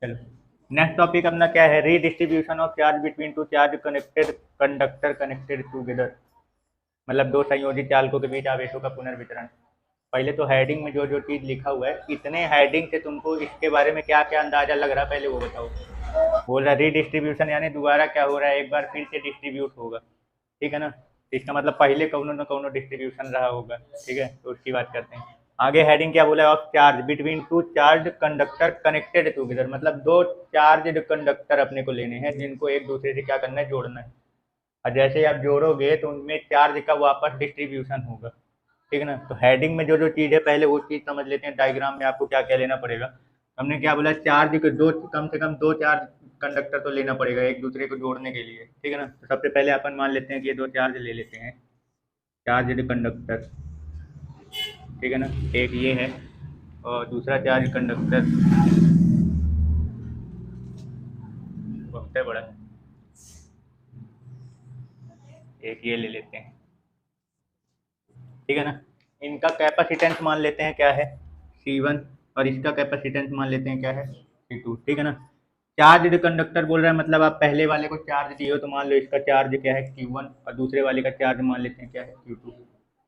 चलो, next topic अपना क्या है, redistribution of charge between two charge connected conductor connected together. मतलब दो संयोजित चालकों के बीच आवेशों का पुनर्वितरण। पहले तो हेडिंग में जो जो चीज़ लिखा हुआ है, इतने हेडिंग से तुमको इसके बारे में क्या क्या अंदाजा लग रहा है पहले वो बताओ। बोल रहा रीडिस्ट्रीब्यूशन यानी दोबारा क्या हो रहा है, एक बार फिर से डिस्ट्रीब्यूट होगा, ठीक है ना। इसका मतलब पहले कौनो न कौनो डिस्ट्रीब्यूशन रहा होगा, ठीक है, तो उसकी बात करते हैं। आगे हेडिंग क्या बोला है, of charge between two charge conductor connected together. मतलब दो चार्ज कंडक्टर अपने को लेने हैं जिनको एक दूसरे से क्या करना है, जोड़ना है। और जैसे ही आप जोड़ोगे तो उनमें चार्ज का वापस डिस्ट्रीब्यूशन होगा, ठीक है ना। तो हेडिंग में जो जो चीज़ है पहले वो चीज़ समझ लेते हैं, डायग्राम में आपको क्या क्या लेना पड़ेगा। हमने क्या बोला, चार्ज के दो, कम से कम दो चार्ज कंडक्टर तो लेना पड़ेगा एक दूसरे को जोड़ने के लिए, ठीक है ना। तो सबसे पहले अपन मान लेते हैं कि ये दो चार्ज ले लेते हैं, चार्ज कंडक्टर, ठीक है ना। एक ये है और दूसरा चार्ज कंडक्टर बहुत है बड़ा, एक ये ले लेते हैं, ठीक है ना। इनका कैपेसिटेंस मान लेते हैं क्या है, C1, और इसका कैपेसिटेंस मान लेते हैं क्या है, C2, ठीक है ना। चार्ज कंडक्टर बोल रहा है, मतलब आप पहले वाले को चार्ज दिए हो तो मान लो इसका चार्ज क्या है Q1 और दूसरे वाले का चार्ज मान लेते हैं क्या है Q2,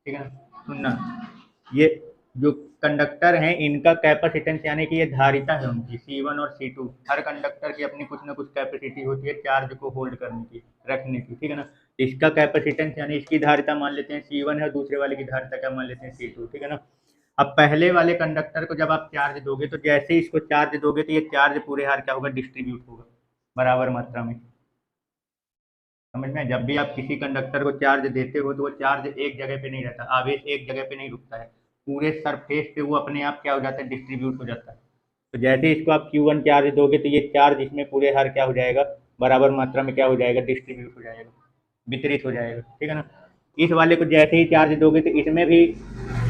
ठीक है ना। सुनना, ये जो कंडक्टर हैं इनका कैपेसिटेंस यानी कि ये धारिता है उनकी C1 और C2। हर कंडक्टर की अपनी कुछ ना कुछ कैपेसिटी होती है चार्ज को होल्ड करने की, रखने की, ठीक है ना। इसका कैपेसिटेंस यानी इसकी धारिता मान लेते हैं C1 है और दूसरे वाले की धारिता क्या मान लेते हैं C2, ठीक है ना। अब पहले वाले कंडक्टर को जब आप चार्ज दोगे तो जैसे ही इसको चार्ज दोगे तो ये चार्ज पूरे हार क्या होगा, डिस्ट्रीब्यूट होगा बराबर मात्रा में। समझ में, जब भी आप किसी कंडक्टर को चार्ज देते हो तो वो चार्ज एक जगह पे नहीं रहता, आवेश एक जगह पे नहीं रुकता है, पूरे सरफेस पे वो अपने आप क्या हो जाता है, डिस्ट्रीब्यूट हो जाता है। तो जैसे इसको आप Q1 चार्ज दोगे तो ये चार्ज इसमें पूरे हर क्या हो जाएगा, बराबर मात्रा में क्या हो जाएगा, डिस्ट्रीब्यूट हो जाएगा, वितरित हो जाएगा, ठीक है ना। इस वाले को जैसे ही चार्ज दोगे तो इसमें भी,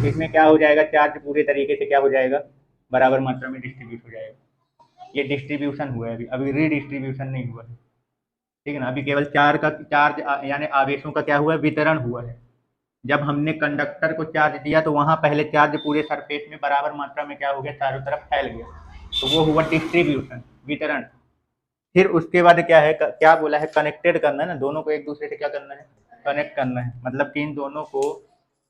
इसमें क्या हो जाएगा, चार्ज पूरे तरीके से क्या हो जाएगा, बराबर मात्रा में डिस्ट्रीब्यूट हो जाएगा। ये डिस्ट्रीब्यूशन हुआ है, अभी अभी रीडिस्ट्रीब्यूशन नहीं हुआ है, ठीक है ना। अभी केवल चार्ज यानी आवेशों का क्या हुआ है, वितरण हुआ है। जब हमने कंडक्टर को चार्ज दिया तो वहां पहले चार्ज पूरे सरफेस में बराबर मात्रा में क्या हो गया, चारों तरफ फैल गया, तो वो हुआ डिस्ट्रीब्यूशन, वितरण। फिर उसके बाद क्या है, क्या बोला है, कनेक्टेड करना है ना, दोनों को एक दूसरे से क्या करना है, कनेक्ट करना है। मतलब कि इन दोनों को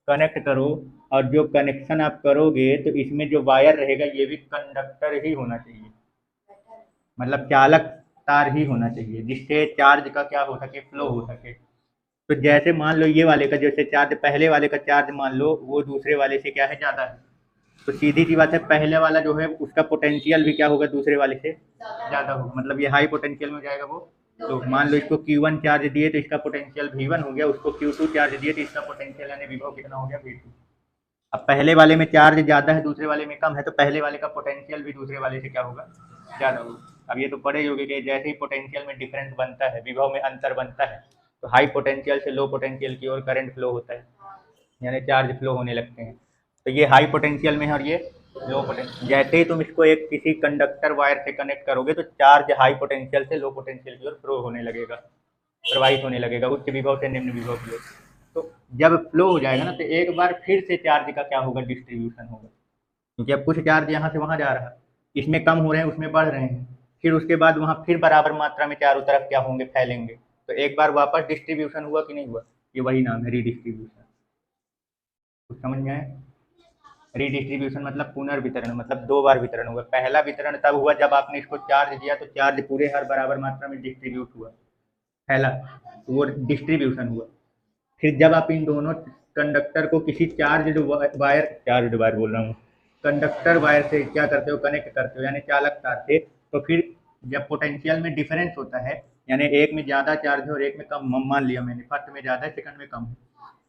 कनेक्ट करो, और जो कनेक्शन आप करोगे तो इसमें जो वायर रहेगा ये भी कंडक्टर ही होना चाहिए, मतलब चालक तार ही होना चाहिए जिससे चार्ज का क्या हो सके, फ्लो हो सके। तो जैसे मान लो ये वाले का जैसे चार्ज, पहले वाले का चार्ज मान लो वो दूसरे वाले से क्या है, ज़्यादा है, तो सीधी सी बात है पहले वाला जो है उसका पोटेंशियल भी क्या होगा, दूसरे वाले से ज़्यादा होगा, मतलब ये हाई पोटेंशियल में हो जाएगा वो। तो मान लो इसको Q1 चार्ज दिए तो इसका पोटेंशियल V1 हो गया, उसको Q2 चार्ज दिए तो इसका पोटेंशियल यानी विभव कितना हो गया, V2। अब पहले वाले में चार्ज ज़्यादा है दूसरे वाले में कम है, तो पहले वाले का पोटेंशियल भी दूसरे वाले से क्या होगा, ज़्यादा होगा। अब ये तो पढ़े ही होगे कि जैसे ही पोटेंशियल में डिफरेंस बनता है, विभव में अंतर बनता है, तो हाई पोटेंशियल से लो पोटेंशियल की ओर करंट फ्लो होता है, यानी चार्ज फ्लो होने लगते हैं। तो ये हाई पोटेंशियल में है और ये लो पोटेंशियल। जैसे ही तुम इसको एक किसी कंडक्टर वायर से कनेक्ट करोगे तो चार्ज हाई पोटेंशियल से लो पोटेंशियल की ओर फ्लो होने लगेगा, प्रवाहित होने लगेगा, उच्च विभव से निम्न विभव की ओर। तो जब फ्लो हो जाएगा ना तो एक बार फिर से चार्ज का क्या होगा, डिस्ट्रीब्यूशन होगा, क्योंकि अब कुछ चार्ज यहाँ से वहाँ जा रहा है, इसमें कम हो रहे हैं उसमें बढ़ रहे हैं, फिर उसके बाद वहाँ फिर बराबर मात्रा में चारों तरफ क्या होंगे, फैलेंगे। तो एक बार वापस डिस्ट्रीब्यूशन हुआ कि नहीं हुआ, ये वही नाम है रीडिस्ट्रीब्यूशन। कुछ समझ में आया, रीडिस्ट्रीब्यूशन मतलब पुनर्वितरण, मतलब दो बार वितरण हुआ। पहला वितरण तब हुआ जब आपने इसको चार्ज दिया तो चार्ज पूरे हर बराबर मात्रा में डिस्ट्रीब्यूट हुआ, पहला, तो वो डिस्ट्रीब्यूशन हुआ। फिर जब आप इन दोनों कंडक्टर को किसी चार्ज वायर, चार्ज वायर बोल रहा हूँ, कंडक्टर वायर से क्या करते हो, कनेक्ट करते हो यानी चालक तार से, तो फिर जब पोटेंशियल में डिफरेंस होता है, यानी एक में ज़्यादा चार्ज है और एक में कम, मान लिया मैंने, फर्स्ट में ज़्यादा है सेकंड में कम है,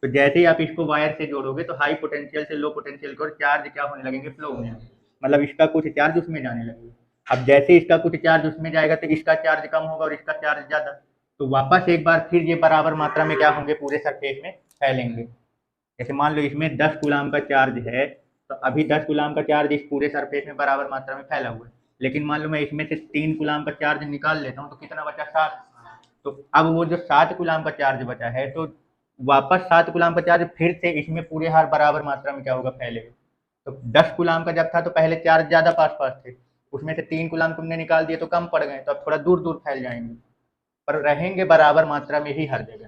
तो जैसे ही आप इसको वायर से जोड़ोगे तो हाई पोटेंशियल से लो पोटेंशियल की ओर चार्ज क्या होने लगेंगे, फ्लो होने लगेंगे, मतलब इसका कुछ चार्ज उसमें जाने लगेगा। अब जैसे इसका कुछ चार्ज उसमें जाएगा तो इसका चार्ज कम होगा और इसका चार्ज ज़्यादा, तो वापस एक बार फिर ये बराबर मात्रा में क्या होंगे, पूरे सरफेस में फैलेंगे। जैसे मान लो इसमें 10 गुलाम का चार्ज है, तो अभी 10 गुलाम का चार्ज इस पूरे सरफेस में बराबर मात्रा में फैला हुआ है, लेकिन मान लो मैं इसमें से 3 गुलाम का चार्ज निकाल लेता हूँ तो कितना बचा, 7। तो अब वो जो 7 गुलाम का चार्ज बचा है तो वापस 7 गुलाम का चार्ज फिर से इसमें पूरे हार बराबर मात्रा में क्या होगा, फैलेगा। तो 10 गुलाम का जब था तो पहले चार्ज ज़्यादा पास पास थे, उसमें से 3 कूलाम तुमने निकाल दिए तो कम पड़ गए, तो अब थोड़ा दूर दूर फैल जाएंगे, पर रहेंगे बराबर मात्रा में ही हर जगह।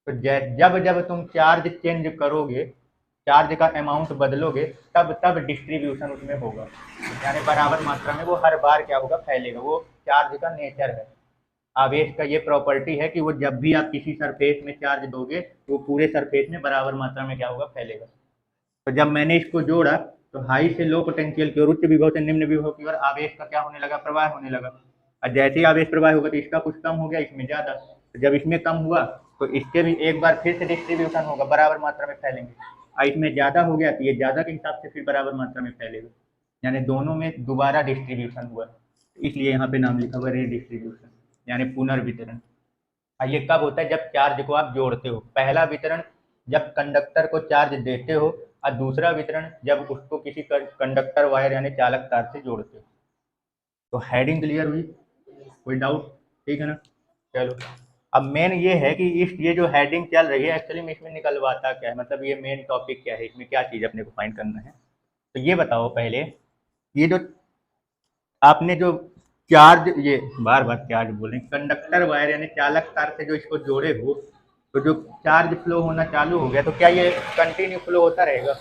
तो जब जब तुम चार्ज चेंज करोगे, चार्ज का अमाउंट बदलोगे, तब तब डिस्ट्रीब्यूशन उसमें होगा, यानी बराबर मात्रा में वो हर बार क्या होगा, फैलेगा। वो चार्ज का नेचर है, आवेश का ये प्रॉपर्टी है कि वो जब भी आप किसी सरफेस में चार्ज दोगे तो वो पूरे सरफेस में बराबर मात्रा में क्या होगा, फैलेगा। तो जब मैंने इसको जोड़ा तो हाई से लो पोटेंशियल की और उच्च विभव से निम्न विभव की ओर आवेश का क्या होने लगा, प्रवाह होने लगा। और जैसे ही आवेश प्रवाह होगा तो इसका कुछ कम हो गया, इसमें ज़्यादा। तो जब इसमें कम हुआ तो इसके भी एक बार फिर से डिस्ट्रीब्यूशन होगा, बराबर मात्रा में फैलेंगे। और इसमें ज़्यादा हो गया तो ये ज़्यादा के हिसाब से फिर बराबर मात्रा में फैलेगा, यानी दोनों में दोबारा डिस्ट्रीब्यूशन हुआ, इसलिए यहाँ पे नाम लिखा हुआ रीडिस्ट्रीब्यूशन, यानी पुनर्वितरण। और ये कब होता है, जब चार्ज को आप जोड़ते हो। पहला वितरण जब कंडक्टर को चार्ज देते हो, और दूसरा वितरण जब उसको किसी कंडक्टर वायर यानी चालक तार से जोड़ते हो। तो हेडिंग क्लियर हुई, कोई डाउट? ठीक है ना। चलो अब मेन ये है कि इस ये जो हेडिंग चल रही है एक्चुअली में इसमें निकलवाता क्या है, मतलब ये मेन टॉपिक क्या है, इसमें क्या चीज़ अपने को फाइंड करना है। तो ये बताओ पहले, ये जो आपने जो चार्ज, ये बार बार चार्ज बोलें, कंडक्टर वायर यानी चालक तार से जो इसको जोड़े हो, तो जो चार्ज फ्लो होना चालू हो गया, तो क्या ये कंटिन्यू फ्लो होता रहेगा?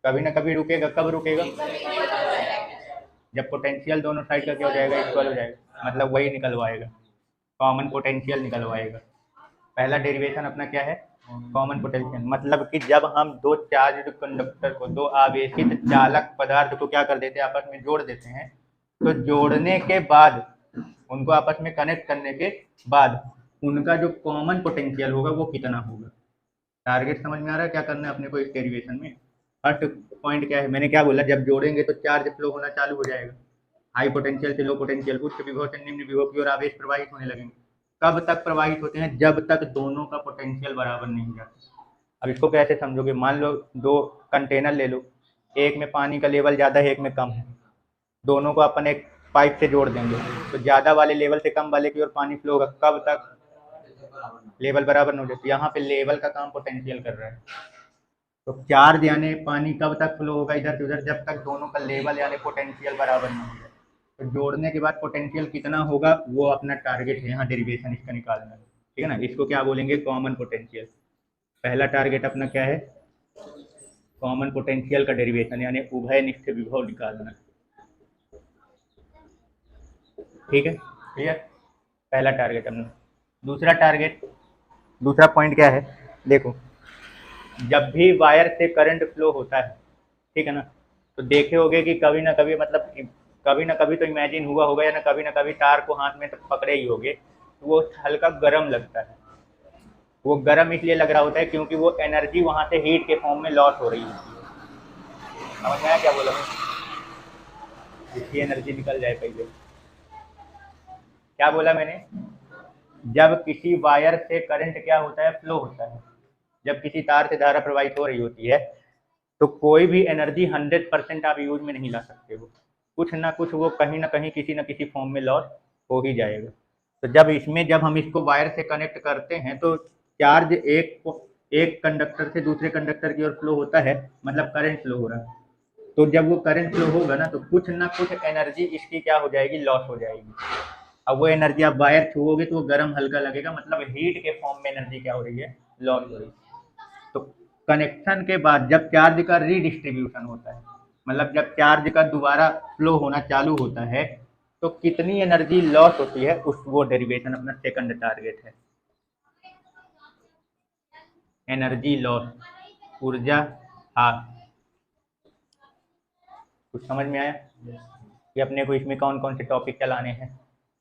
कभी ना कभी रुकेगा। कब रुकेगा? जब पोटेंशियल दोनों साइड का क्या हो जाएगा, इक्वल हो जाएगा, मतलब वही निकलवाएगा, कॉमन पोटेंशियल निकलवाएगा। पहला डेरिवेशन अपना क्या है, कॉमन पोटेंशियल। मतलब कि जब हम दो चार्ज कंडक्टर को, दो आवेशित चालक पदार्थ को क्या कर देते हैं, आपस में जोड़ देते हैं, तो जोड़ने के बाद, उनको आपस में कनेक्ट करने के बाद उनका जो कॉमन पोटेंशियल होगा वो कितना होगा। टारगेट समझ में आ रहा है क्या करना है अपने को इस डेरिवेशन में? फर्स्ट पॉइंट क्या है, मैंने क्या बोला, जब जोड़ेंगे तो चार्ज फ्लो होना चालू हो जाएगा, हाई पोटेंशियल से लो पोटेंशियल, उच्च विभव से निम्न विभव की ओर आवेश प्रवाहित होने लगेंगे। कब तक प्रवाहित होते हैं, जब तक दोनों का पोटेंशियल बराबर नहीं जाता। अब इसको कैसे समझोगे, मान लो दो कंटेनर ले लो, एक में पानी का लेवल ज़्यादा है, एक में कम है, दोनों को अपन एक पाइप से जोड़ देंगे, तो ज़्यादा वाले लेवल से कम वाले की ओर पानी फ्लो होगा। कब तक? लेवल बराबर नहीं हो जाती। यहाँ पे लेवल का काम पोटेंशियल कर रहा है। तो चार्ज यानी पानी कब तक फ्लो होगा इधर से उधर, जब तक दोनों का लेवल यानी पोटेंशियल बराबर नहीं हो जाए। तो जोड़ने के बाद पोटेंशियल कितना होगा वो अपना टारगेट है, यहाँ डेरिवेशन इसका निकालना है। ठीक है ना, इसको क्या बोलेंगे, कॉमन पोटेंशियल। पहला टारगेट अपना क्या है, कॉमन पोटेंशियल का डेरिवेशन, यानी उभयनिष्ठ विभव निकालना। ठीक है, क्लियर? पहला टारगेट अपना। दूसरा टारगेट, दूसरा पॉइंट क्या है, देखो, जब भी वायर से करंट फ्लो होता है, ठीक है ना, तो देखे होगे कि कभी ना कभी, मतलब कभी ना कभी तो इमेजिन हुआ होगा, या ना कभी तार को हाथ में तो पकड़े ही होगे, तो वो हल्का गर्म लगता है। वो गर्म इसलिए लग रहा होता है क्योंकि वो एनर्जी वहाँ से हीट के फॉर्म में लॉस हो रही होती है। समझ में आया क्या बोला मैं? इसकी एनर्जी निकल जाए पहले। क्या बोला मैंने? जब किसी वायर से करंट क्या होता है, फ्लो होता है, जब किसी तार से धारा प्रवाहित हो रही होती है, तो कोई भी एनर्जी 100% आप यूज में नहीं ला सकते हो, कुछ ना कुछ वो कहीं ना कहीं किसी न किसी फॉर्म में लॉस हो ही जाएगा। तो जब हम इसको वायर से कनेक्ट करते हैं तो चार्ज एक कंडक्टर से दूसरे कंडक्टर की ओर फ्लो होता है, मतलब करंट फ्लो हो रहा है। तो जब वो करंट फ्लो होगा ना, तो कुछ ना कुछ एनर्जी इसकी क्या हो जाएगी, लॉस हो जाएगी। अब वो एनर्जी आप वायर छुओगे तो वो गर्म हल्का लगेगा, मतलब हीट के फॉर्म में एनर्जी क्या हो रही है, लॉस हो रही है। तो कनेक्शन के बाद जब चार्ज का रीडिस्ट्रीब्यूशन होता है, मतलब जब चार्ज का दोबारा फ्लो होना चालू होता है, तो कितनी एनर्जी लॉस होती है, उस वो डेरिवेशन अपना सेकंड टारगेट है। एनर्जी लॉस, ऊर्जा हास। कुछ समझ में आया कि अपने को इसमें कौन कौन से टॉपिक चलाने हैं?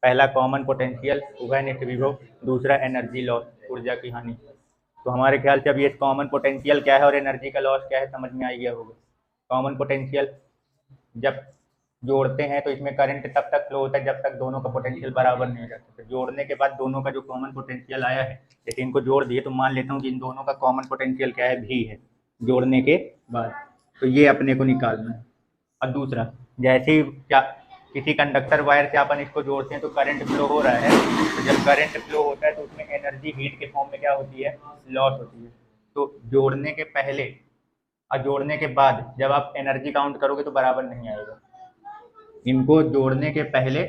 पहला कॉमन पोटेंशियल, उभयनिष्ठ विभव, दूसरा एनर्जी लॉस, ऊर्जा की हानि। तो हमारे ख्याल से अब ये कॉमन पोटेंशियल क्या है और एनर्जी का लॉस क्या है समझ में आ गया होगा। कॉमन पोटेंशियल, जब जोड़ते हैं तो इसमें करंट तब तक फ्लो होता है जब तक दोनों का पोटेंशियल बराबर नहीं हो जाता। तो जोड़ने के बाद दोनों का जो कॉमन पोटेंशियल आया है, जैसे इनको जोड़ दिए तो मान लेता हूँ कि इन दोनों का कॉमन पोटेंशियल क्या है, भी है जोड़ने के बाद। तो ये अपने को निकालना है। और दूसरा, जैसे ही किसी कंडक्टर वायर से अपन इसको जोड़ते हैं तो करंट फ्लो हो रहा है, तो जब करंट फ्लो होता है तो उसमें एनर्जी हीट के फॉर्म में क्या होती है, लॉस होती है। तो जोड़ने के पहले और जोड़ने के बाद जब आप एनर्जी काउंट करोगे तो बराबर नहीं आएगा। इनको जोड़ने के पहले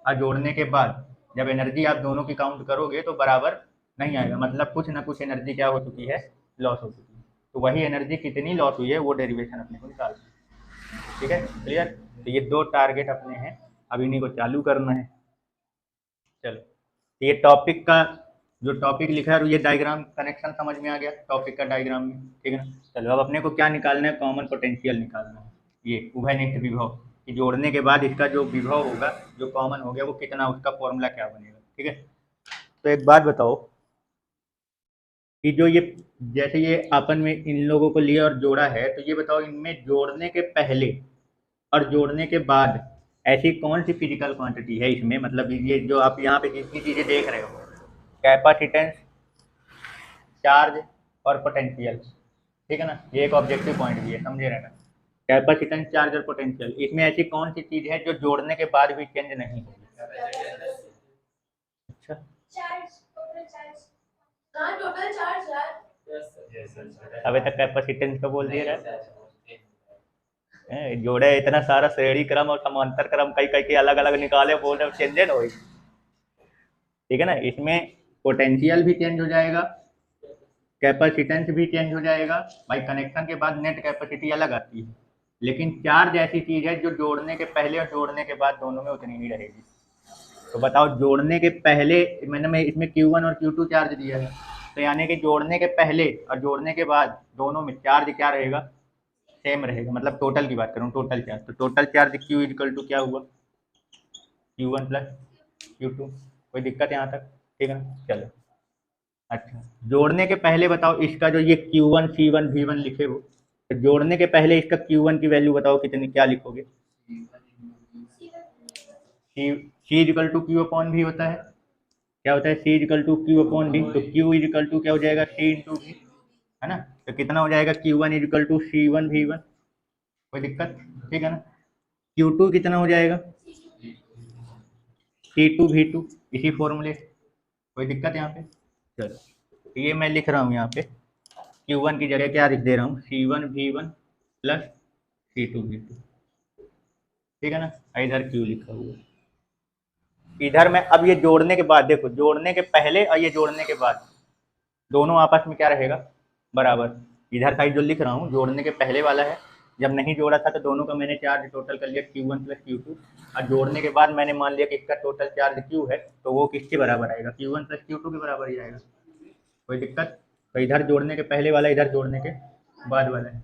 और जोड़ने के बाद जब एनर्जी आप दोनों की काउंट करोगे तो बराबर नहीं आएगा, मतलब कुछ ना कुछ एनर्जी क्या हो चुकी है, लॉस हो चुकी है। तो वही एनर्जी कितनी लॉस हुई है वो डेरिवेशन अपने को निकालना है। ठीक है, क्लियर। तो ये 2 टारगेट अपने हैं, अब इन्हीं को चालू करना है। चलो, ये टॉपिक का जो टॉपिक लिखा है, ये डायग्राम कनेक्शन समझ में आ गया टॉपिक का डायग्राम में, ठीक है ना। चलो, अब अपने को क्या निकालना है, कॉमन पोटेंशियल निकालना है। ये उभयनिष्ठ विभव कि जोड़ने के बाद इसका जो विभव होगा, जो कॉमन हो गया, वो कितना, उसका फॉर्मूला क्या बनेगा। ठीक है, तो एक बात बताओ कि जो ये जैसे ये अपन में इन लोगों को लिया और जोड़ा है, तो ये बताओ इनमें जोड़ने के पहले और जोड़ने के बाद ऐसी कौन सी फिजिकल क्वांटिटी है इसमें, मतलब ये जो आप यहाँ पे जितनी चीज़ें देख रहे हो, कैपेसिटेंस, चार्ज और पोटेंशियल, ठीक है ना, ये एक ऑब्जेक्टिव पॉइंट भी है, समझे रहना। कैपेसिटेंस, चार्ज और पोटेंशियल, इसमें ऐसी कौन सी चीज़ है जो जोड़ने के बाद भी चेंज नहीं होगी। अच्छा, अबे तक कैपेसिटेंस का बोल दिया रहा, जोड़े इतना सारा श्रेणी क्रम और समांतर क्रम कई कई के अलग अलग निकाले, बोल रहे चेंजेड हो। ठीक है ना, इसमें पोटेंशियल भी चेंज हो जाएगा, कैपेसिटेंस भी चेंज हो जाएगा भाई, कनेक्शन के बाद नेट कैपेसिटी अलग आती है। लेकिन चार्ज ऐसी चीज़ है जो जोड़ने के पहले और जोड़ने के बाद दोनों में उतनी ही रहेगी। तो बताओ, जोड़ने के पहले मैंने इसमें Q1 और Q2 चार्ज दिया है, तो यानी कि जोड़ने के पहले और जोड़ने के बाद दोनों में चार्ज क्या रहेगा, सेम रहेगा। मतलब टोटल की बात करूँ, टोटल चार्ज, तो total charge Q equal to क्या हुआ, Q1 प्लस Q2। कोई दिक्कत यहाँ तक, ठीक है ना। चलो, अच्छा, जोड़ने के पहले बताओ इसका जो ये Q1 C1 V1 लिखे हो, तो जोड़ने के पहले इसका Q1 की वैल्यू बताओ कितनी, क्या लिखोगे। C equal to Q upon V होता है, क्या होता है, C equal to Q upon V, तो Q इक्वल टू क्या हो जाएगा, C इंटू भी, है ना। तो कितना हो जाएगा, Q1 equal to C1 V1। कोई दिक्कत, ठीक है ना। Q2 कितना हो जाएगा, C2 V2, इसी फॉर्मूले। कोई दिक्कत यहाँ पे। चलो, तो ये मैं लिख रहा हूँ यहाँ पे, Q1 की जगह क्या लिख दे रहा हूँ, C1 V1 plus C2 V2, ठीक है ना। इधर Q लिखा हुआ, इधर मैं अब ये जोड़ने के बाद देखो, जोड़ने के पहले और ये जोड़ने के बाद दोनों आपस में क्या रहेगा, बराबर। इधर साइड जो लिख रहा हूँ जोड़ने के पहले वाला है, जब नहीं जोड़ा था तो दोनों का मैंने चार्ज टोटल कर लिया Q1 प्लस Q2, और जोड़ने के बाद मैंने मान लिया कि इसका टोटल चार्ज Q है, तो वो किसके बराबर आएगा, Q1 प्लस Q2 के बराबर ही आएगा। कोई दिक्कत। तो इधर जोड़ने के पहले वाला, इधर जोड़ने के बाद वाला है।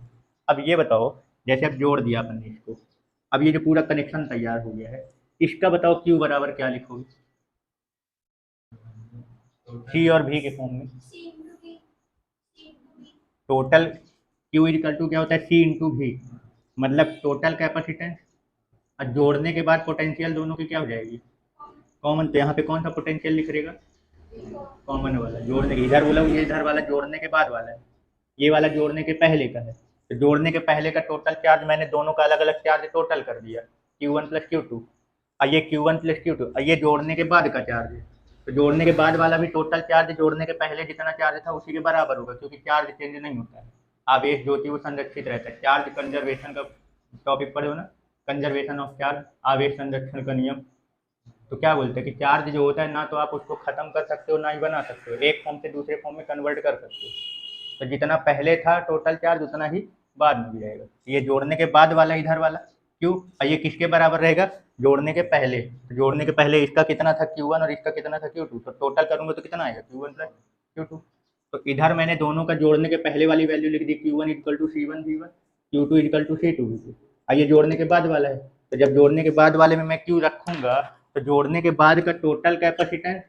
अब ये बताओ, जैसे अब जोड़ दिया अपन ने इसको, अब ये जो पूरा कनेक्शन तैयार हो गया है, इसका बताओ Q बराबर क्या लिखोगे, C और V के फॉर्म में। टोटल Q इक्वल टू क्या होता है, C इंटू V, मतलब टोटल कैपेसिटेंस, और जोड़ने के बाद पोटेंशियल दोनों की क्या हो जाएगी, कॉमन। तो यहाँ पे कौन सा पोटेंशियल लिख रहेगा, कॉमन वाला। जोड़ने के इधर बोला, ये इधर वाला जोड़ने के बाद वाला है, ये वाला जोड़ने के पहले का है। तो जोड़ने के पहले का टोटल चार्ज मैंने दोनों का अलग अलग चार्ज टोटल कर दिया, Q1 प्लस Q2, और ये Q1 प्लस Q2, और ये जोड़ने के बाद का चार्ज है। तो जोड़ने के बाद वाला भी टोटल चार्ज जोड़ने के पहले जितना चार्ज था उसी के बराबर होगा, क्योंकि चार्ज चेंज नहीं होता है, आवेश जो थी वो संरक्षित रहता है। चार्ज कंजर्वेशन का टॉपिक पढ़े हो ना, कंजर्वेशन ऑफ चार्ज, आवेश संरक्षण का नियम। तो क्या बोलते हैं कि चार्ज जो होता है ना तो आप उसको खत्म कर सकते हो ना ही बना सकते हो, एक फॉर्म से दूसरे फॉर्म में कन्वर्ट कर सकते हो। तो जितना पहले था टोटल चार्ज उतना ही बाद में भी रहेगा। ये जोड़ने के बाद वाला इधर वाला क्यों, और ये किसके बराबर रहेगा, जोड़ने के पहले। तो जोड़ने के पहले इसका कितना था Q1 और इसका कितना था Q2, तो टोटल करूंगा तो कितना आएगा, Q1 प्लस Q2। तो इधर मैंने दोनों का जोड़ने के पहले वाली वैल्यू लिख दी, Q1 equal to C1 V1, Q2 equal to C2 V2। ये जोड़ने के बाद वाला है, तो जब जोड़ने के बाद वाले में मैं Q रखूंगा तो जोड़ने के बाद का टोटल कैपेसिटेंस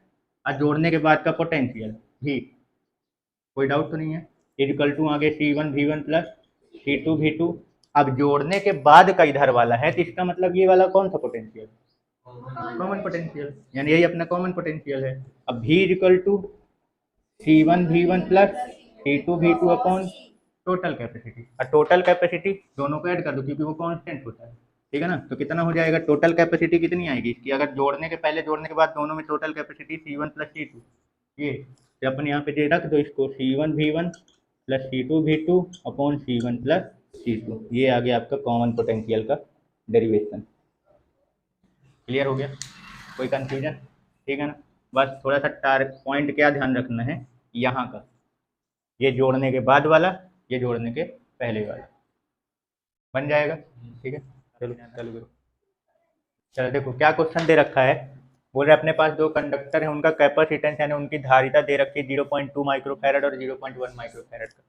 और जोड़ने के बाद का पोटेंशियल भी, कोई डाउट तो नहीं है, इक्वल टू आगे C1 V1 plus C2 V2। अब जोड़ने के बाद का इधर वाला है, तो इसका मतलब ये वाला कौन सा पोटेंशियल, कॉमन पोटेंशियल, यानी यही अपना कॉमन पोटेंशियल है। अब V equal to C1 V1 plus C2 V2 upon total capacity, और टोटल कैपेसिटी दोनों को ऐड कर दो क्योंकि वो कांस्टेंट होता है, ठीक है ना। तो कितना हो जाएगा, टोटल कैपेसिटी कितनी आएगी इसकी, अगर जोड़ने के पहले जोड़ने के बाद दोनों में total capacity C1 plus C2, ये अपन यहाँ पे रख दो इसको, C1 V1 plus C2V2 upon C1 plus C2, ये आ गया आपका कॉमन पोटेंशियल का डेरिवेशन। क्लियर हो गया? कोई कंफ्यूजन? ठीक है ना? बस थोड़ा सा पॉइंट क्या ध्यान रखना है यहाँ का, ये जोड़ने के बाद वाला, ये जोड़ने के पहले वाला, बन जाएगा। ठीक है, चलो चालू करो। चलो देखो क्या क्वेश्चन दे रखा है। बोल रहे अपने पास दो कंडक्टर है, उनका कैपेसिटेंस यानी उनकी धारिता दे रखी है 0.2 माइक्रोफैरड और 0.1 माइक्रोफैरड का।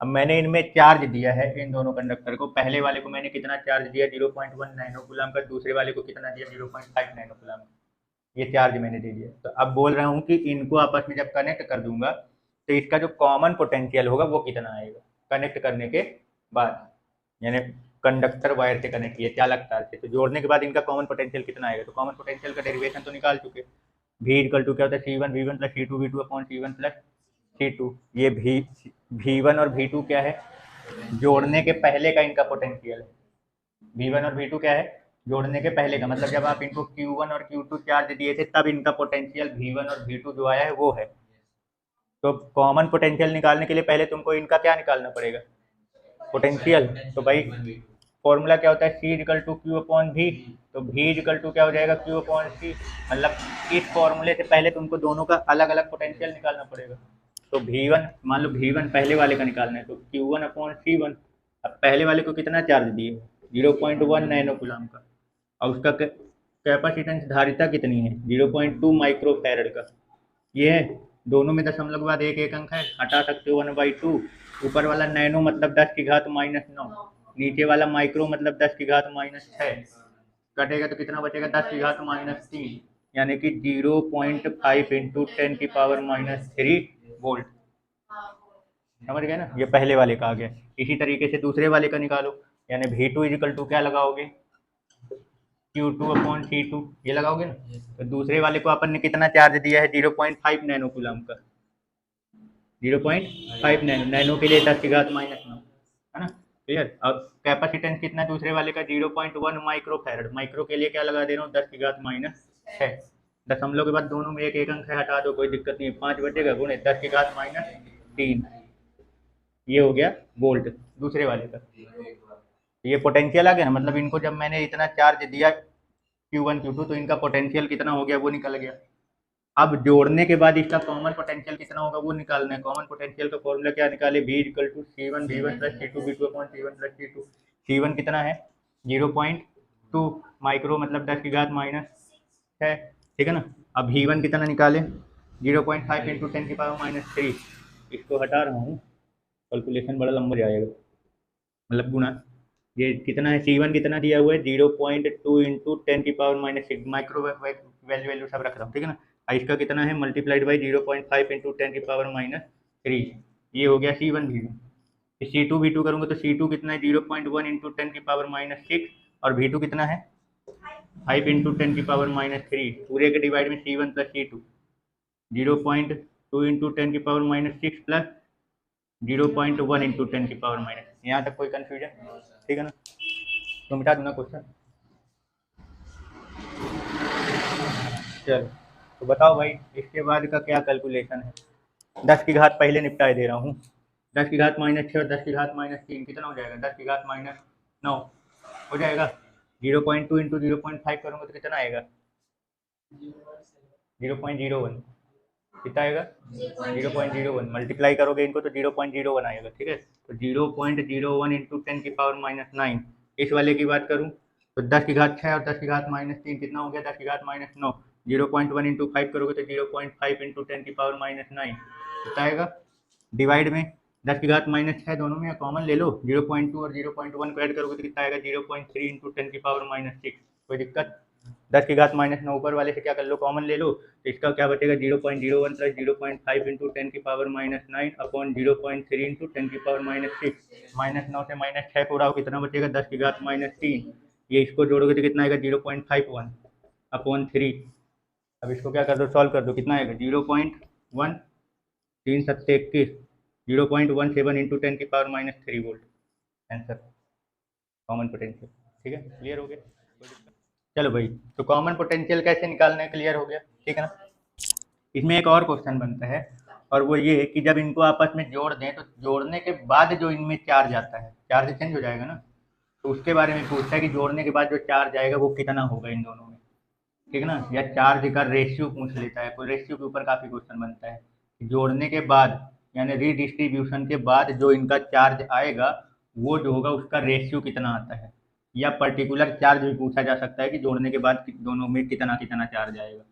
अब मैंने इनमें चार्ज दिया है, इन दोनों कंडक्टर को, पहले वाले को मैंने कितना चार्ज दिया 0.1 नैनो कूलम का, दूसरे वाले को कितना दिया 0.5 नैनो कूलम। ये चार्ज मैंने दे दिया। तो अब बोल रहा हूँ कि इनको आपस में जब कनेक्ट कर दूंगा तो इसका जो कॉमन पोटेंशियल होगा वो कितना आएगा कनेक्ट करने के बाद, यानी कंडक्टर वायर से कनेक्ट किए चालक तार से, तो जोड़ने के बाद इनका कॉमन पोटेंशियल कितना आएगा। तो कॉमन पोटेंशियल का डेरिवेशन तो निकाल चुके, V इक्वल टू क्या होता है C1V1 plus C2V2 upon C1 plus C2। ये V1 और V2 क्या है, जोड़ने के पहले का इनका पोटेंशियल है। V1 और V2 क्या है, जोड़ने के पहले का, मतलब जब आप इनको Q1 और Q2 चार्ज दिए थे तब इनका पोटेंशियल V1 और V2 जो आया है वो है। तो कॉमन पोटेंशियल निकालने के लिए पहले तुमको इनका क्या निकालना पड़ेगा, पोटेंशियल। तो भाई फॉर्मूला क्या होता है, C equal to Q upon V। तो V इक्वल टू क्या हो जाएगा, Q अपॉन C। मतलब इस फॉर्मूले से पहले तुमको दोनों का अलग अलग पोटेंशियल निकालना पड़ेगा। तो V1, मान लो V1 पहले वाले का निकालना है, तो Q1 अपॉन C1। अब पहले वाले को कितना चार्ज दिए 0.1 नैनो कूलम का, और उसका कैपेसिटेंस धारिता कितनी है 0.2 माइक्रोफैरड का। ये है, दोनों में दशमलव के बाद एक एक अंक है, हटा सकते हो 1/2। ऊपर वाला नैनो मतलब 10 की घात -9, नीचे वाला माइक्रो मतलब 10 की घात -6, कटेगा तो कितना बचेगा 10 की घात -3, यानी कि 0.5 इंटू 10 की पावर -3 वोल्ट। समझ गए ना, ये पहले वाले का आ गया। इसी तरीके से दूसरे वाले का निकालो, यानी V2 इक्वल टू क्या लगाओगे, Q2 अपॉन C2, ये लगाओगे ना। तो दूसरे वाले को अपन ने कितना चार्ज दिया है 0.5 नैनो कूलम का, 0.5 नैनो के लिए 10 की घात -9, है ना। क्लियर। अब कैपेसिटेंस कितना है दूसरे वाले का 0.1 माइक्रोफैरड, माइक्रो के लिए क्या लगा दे रहा हूँ 10 की घात -6। दशमलव के बाद दोनों में एक एक अंक है, हटा दो कोई दिक्कत नहीं, 5 बचेगा, गुणे 10 की घात -3, ये हो गया वोल्ट दूसरे वाले का। ये पोटेंशियल आ गया ना, मतलब इनको जब मैंने इतना चार्ज दिया Q1 Q2 तो इनका पोटेंशियल कितना हो गया वो निकल गया। अब जोड़ने के बाद इसका कॉमन पोटेंशियल कितना होगा वो निकालना है। कॉमन पोटेंशियल का फॉर्मूला क्या निकाले, V equal to C1V1 plus C2V2 upon C1 plus C2। C1 कितना है 0.2 माइक्रो, मतलब 10 की घात -6, ठीक है ना। अब V1 कितना निकाले 0.5 इंटू 10 की पावर -3। इसको हटा रहा हूँ, कैलकुलेशन बड़ा लंबा जाएगा, मतलब गुना। ये कितना है C1 कितना दिया हुआ है 0.2 इंटू 10 की पावर -6, माइक्रो वैल्यू सब रख रहा हूँ, ठीक है ना। इसका कितना है मल्टीप्लाइड बाई 0.5 इंटू 10 की पावर -3, ये हो गया C1V1। C2V2 करूँगा तो C2 कितना है 0.1 इंटू 10 की पावर -6, और V2 कितना है 5 इंटू 10 की पावर -3, पूरे के डिवाइड में C1 प्लस C2, 0.2 इंटू 10 की पावर -6 प्लस 0.1 इंटू 10 की पावर -, यहाँ तक कोई कन्फ्यूजन, ठीक है ना। तो मिटा दूँ ना क्वेश्चन। चलो तो बताओ भाई इसके बाद का क्या कैलकुलेशन है। 10 की घात पहले निपटाए दे रहा हूँ, 10 की घात -6 और 10 की घात -3 कितना हो जाएगा, 10 की घात -9 हो जाएगा। 0.2 इंटू 0.5 करूँगा तो कितना आएगा 0.01, कितना आएगा 0.01, मल्टीप्लाई करोगे इनको तो 0.01 आएगा, ठीक है। तो 0.01 इंटू 10 की पावर -9। इस वाले की बात करूँ तो 10 की घात 6 और 10 की घात -3 कितना हो गया 10 की घात -9, 0.1 इंटू 5 करोगे तो 0.5 इंटू 10 की पावर -9 कितना आएगा। डिवाइड में 10 की घात -6 दोनों में कॉमन ले लो, 0.2 और 0.1 को ऐड करोगे तो कितना आएगा 0.3 इंटू 10 की पावर -6, कोई दिक्कत। 10 की घात -9 ऊपर वाले से क्या कर लो कॉमन ले लो, तो इसका क्या बचेगा 0.01 प्लस 0.5 इंटू 10 की पावर -9 अपॉन 0.3 इंटू 10 की पावर -6, -9 से -6 को उड़ाओ कितना बचेगा 10 की घात -3, ये इसको जोड़ोगे तो कितना आएगा 0.51 अपॉन 3। अब इसको क्या कर दो सॉल्व कर दो, कितना आएगा 0.1, 3 7 21, 0.17 इंटू 10 की power -3 volt, answer common potential. ठीक है, क्लियर हो गया। चलो भाई, तो कॉमन पोटेंशियल कैसे निकालना है क्लियर हो गया, ठीक है ना। इसमें एक और क्वेश्चन बनता है और वो ये है कि जब इनको आपस में जोड़ दें तो जोड़ने के बाद जो इनमें चार्ज आता है, चार्ज चेंज हो जाएगा ना, तो उसके बारे में पूछता है कि जोड़ने के बाद जो चार्ज आएगा वो कितना होगा इन दोनों में, ठीक है ना। या चार्ज का रेशियो पूछ लेता है, कोई रेशियो के ऊपर काफ़ी क्वेश्चन बनता है। जोड़ने के बाद यानी रीडिस्ट्रीब्यूशन के बाद जो इनका चार्ज आएगा वो जो होगा उसका रेशियो कितना आता है। या पर्टिकुलर चार्ज भी पूछा जा सकता है कि जोड़ने के बाद दोनों में कितना कितना चार्ज आएगा,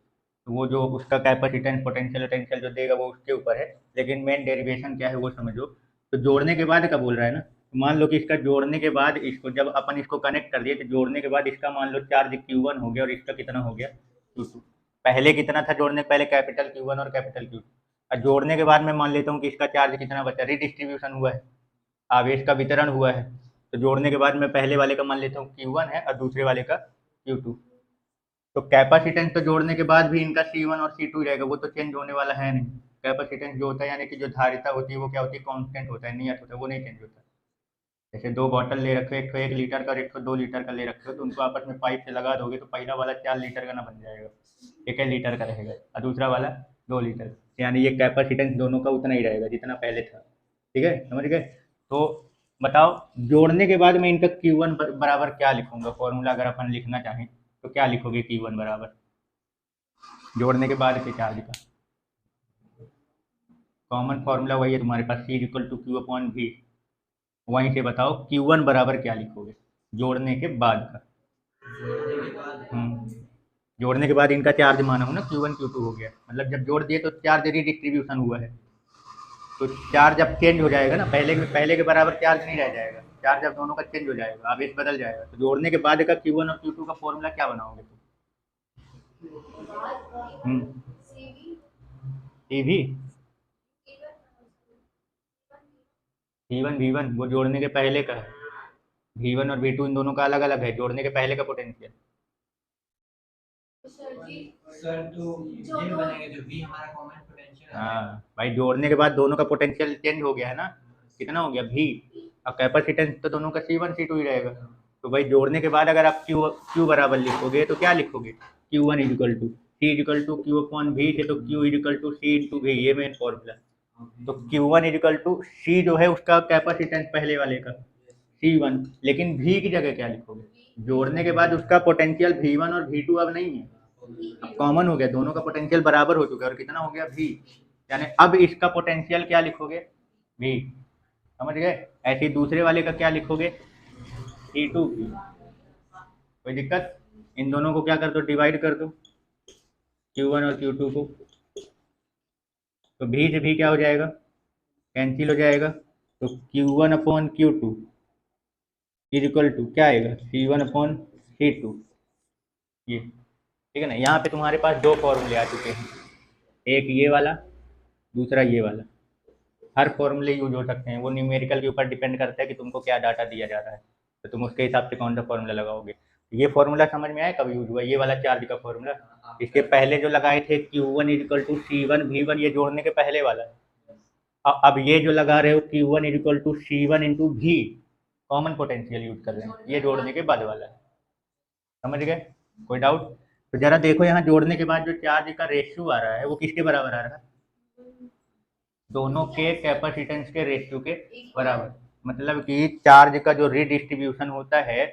तो वो जो उसका कैपेसिटेंस पोटेंशियल पोटेंशियल जो देगा वो उसके ऊपर है, लेकिन मेन डेरिवेशन क्या है वो समझो। तो जोड़ने के बाद का बोल रहा है ना, तो मान लो कि इसका जोड़ने के बाद इसको जब अपन इसको कनेक्ट कर दिए तो जोड़ने के बाद इसका मान लो चार्ज Q1 हो गया और इसका कितना हो गया Q2। पहले कितना था जोड़ने के पहले, कैपिटल Q1 और कैपिटल Q2। और जोड़ने के बाद मैं मान लेता हूँ कि इसका चार्ज कितना बचा, रिडिस्ट्रीब्यूशन हुआ है, आवेश का वितरण हुआ है, तो जोड़ने के बाद मैं पहले वाले का मान लेता हूँ Q1 है और दूसरे वाले का Q2। तो कैपेसिटेंस तो जोड़ने के बाद भी इनका C1 और C2 रहेगा, वो तो चेंज होने वाला है नहीं। कैपेसिटेंस जो होता है यानी कि जो धारिता होती है वो क्या होती है, कांस्टेंट होता है, नियत होता है, वो नहीं चेंज होता। जैसे दो बॉटल ले रखे हो, एक तो 1 लीटर का और एक तो 2 लीटर का ले रखे हो, तो उनको आपस में पाइप से लगा दोगे तो पहला वाला 4 लीटर का ना बन जाएगा, 1 लीटर का रहेगा, और दूसरा वाला 2 लीटर। यानी ये कैपेसिटेंस दोनों का उतना ही रहेगा जितना पहले था, ठीक है, समझ गए। तो बताओ जोड़ने के बाद मैं इनका Q1 बराबर क्या लिखूंगा, फॉर्मूला अगर अपन लिखना चाहें तो क्या लिखोगे Q1 बराबर जोड़ने के बाद के चार्ज का। कॉमन फॉर्मूला वही है तुम्हारे पास, C equal to Q upon V. वहीं से बताओ Q1 बराबर क्या लिखोगे जोड़ने के बाद का। जोड़ने के बाद इनका चार्ज माना हूँ ना, Q1 Q2 हो गया, मतलब जब जोड़ दिए तो चार्ज रिडिस्ट्रीब्यूशन हुआ है, तो चार्ज अब चेंज हो जाएगा ना, पहले के बराबर चार्ज नहीं रह जाएगा, चार्ज अब दोनों का चेंज हो जाएगा, आवेश बदल जाएगा। तो जोड़ने के बाद का Q1 और Q2 का फॉर्मूला क्या बनाओगे तुम? CV V1 वो जोड़ने के पहले का है, V1 और V2 इन दोनों का अलग अलग है, जोड़ने के पहले का पोटेंशियल। सर तो ये बनेगा जो V हमारा कॉमन पोटेंशियल है। हाँ भाई, जोड़ने के बाद दोनों का पोटेंशियल चेंज हो गया है ना, कितना हो गया V, और कैपेसिटेंस तो दोनों का C1 C2 ही रहेगा। तो भाई जोड़ने के बाद अगर आप Q बराबर लिखोगे तो क्या लिखोगे, Q1 equal to C equal to Q upon V थे, तो Q equal to C into V, ये मेन फॉर्मूला। तो Q1 इजिकल टू C जो है उसका कैपेसिटेंस पहले वाले का C1, लेकिन V की जगह क्या लिखोगे, जोड़ने के बाद उसका पोटेंशियल V1 और V2 अब नहीं है, अब कॉमन हो गया, दोनों का पोटेंशियल बराबर हो चुका है, और कितना हो गया V, यानी अब इसका पोटेंशियल क्या लिखोगे V, समझ गए। ऐसे ही दूसरे वाले का क्या लिखोगे C2 V। कोई दिक्कत, इन दोनों को क्या कर दो, डिवाइड कर दो Q1 और Q2 को, तो V से V क्या हो जाएगा, कैंसिल हो जाएगा, तो Q1 upon Q2 is equal to क्या आएगा, C1 अपॉन C2। ये ठीक है ना, यहाँ पे तुम्हारे पास दो फॉर्मूले आ चुके हैं, एक ये वाला, दूसरा ये वाला। हर फॉर्मूले यूज हो सकते हैं, वो न्यूमेरिकल के ऊपर डिपेंड करता है कि तुमको क्या डाटा दिया जा रहा है, तो तुम उसके हिसाब से कौन सा फॉर्मूला लगाओगे। ये फॉर्मूला समझ में आया कब यूज हुआ, ये वाला चार्ज का फॉर्मूला। इसके पहले जो लगाए थे Q1 equal to C1 V1, ये जोड़ने के पहले वाला है। अब ये जो लगा रहे हो Q1 equal to C1 into V, common potential use कर रहे हैं, ये जोड़ने के बाद वाला है, समझ गए। कोई डाउट? तो जरा देखो यहाँ जोड़ने के बाद जो चार्ज का रेशियो आ रहा है वो किसके बराबर आ रहा है, दोनों के कैपेसिटेंस के रेशियो के बराबर। मतलब कि चार्ज का जो रीडिस्ट्रीब्यूशन होता है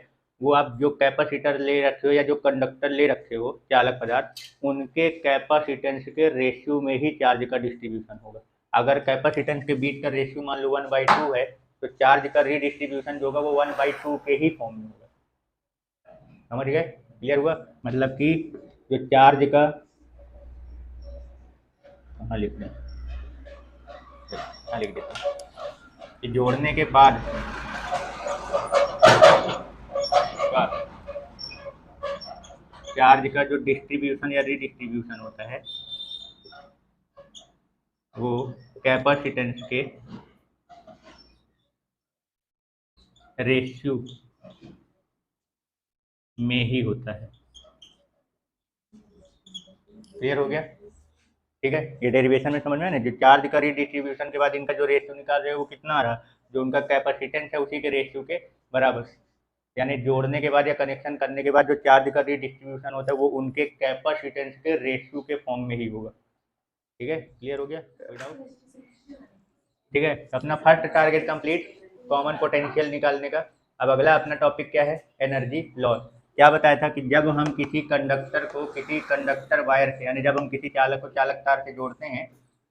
वो आप जो कैपेसिटर ले रखे हो या जो कंडक्टर ले रखे हो चालक पदार्थ, उनके कैपेसिटेंस के रेशियो में ही चार्ज का डिस्ट्रीब्यूशन होगा। अगर कैपेसिटेंस के बीच का रेशियो मान लो 1/2 है, तो चार्ज का रीडिस्ट्रीब्यूशन जो होगा वो 1/2 के ही फॉर्म में होगा, समझ गए, क्लियर हुआ। मतलब कि जो चार्ज का, कहाँ लिख दें, कहाँ लिख देता हूँ, कि जोड़ने के बाद चार्ज का जो डिस्ट्रीब्यूशन या रीडिस्ट्रीब्यूशन होता है वो कैपेसिटेंस के रेशियो में ही होता है। क्लियर हो गया, ठीक है। ये डेरिवेशन में समझ में ना, जो चार्ज का रीडिस्ट्रीब्यूशन के बाद इनका जो रेशियो निकाल रहे हो वो कितना आ रहा, जो उनका कैपेसिटेंस है उसी के रेशियो के बराबर। यानी जोड़ने के बाद या कनेक्शन करने के बाद जो चार्ज का रीडिस्ट्रीब्यूशन होता है वो उनके कैपेसिटेंस के रेशियो के फॉर्म में ही होगा, ठीक है, क्लियर हो गया डाउट? ठीक है, तो अपना first target complete, common potential निकालने का। अब अगला अपना टॉपिक क्या है, एनर्जी लॉस। क्या बताया था कि जब हम किसी कंडक्टर को किसी कंडक्टर वायर से, यानी जब हम किसी चालक को चालक तार से जोड़ते हैं,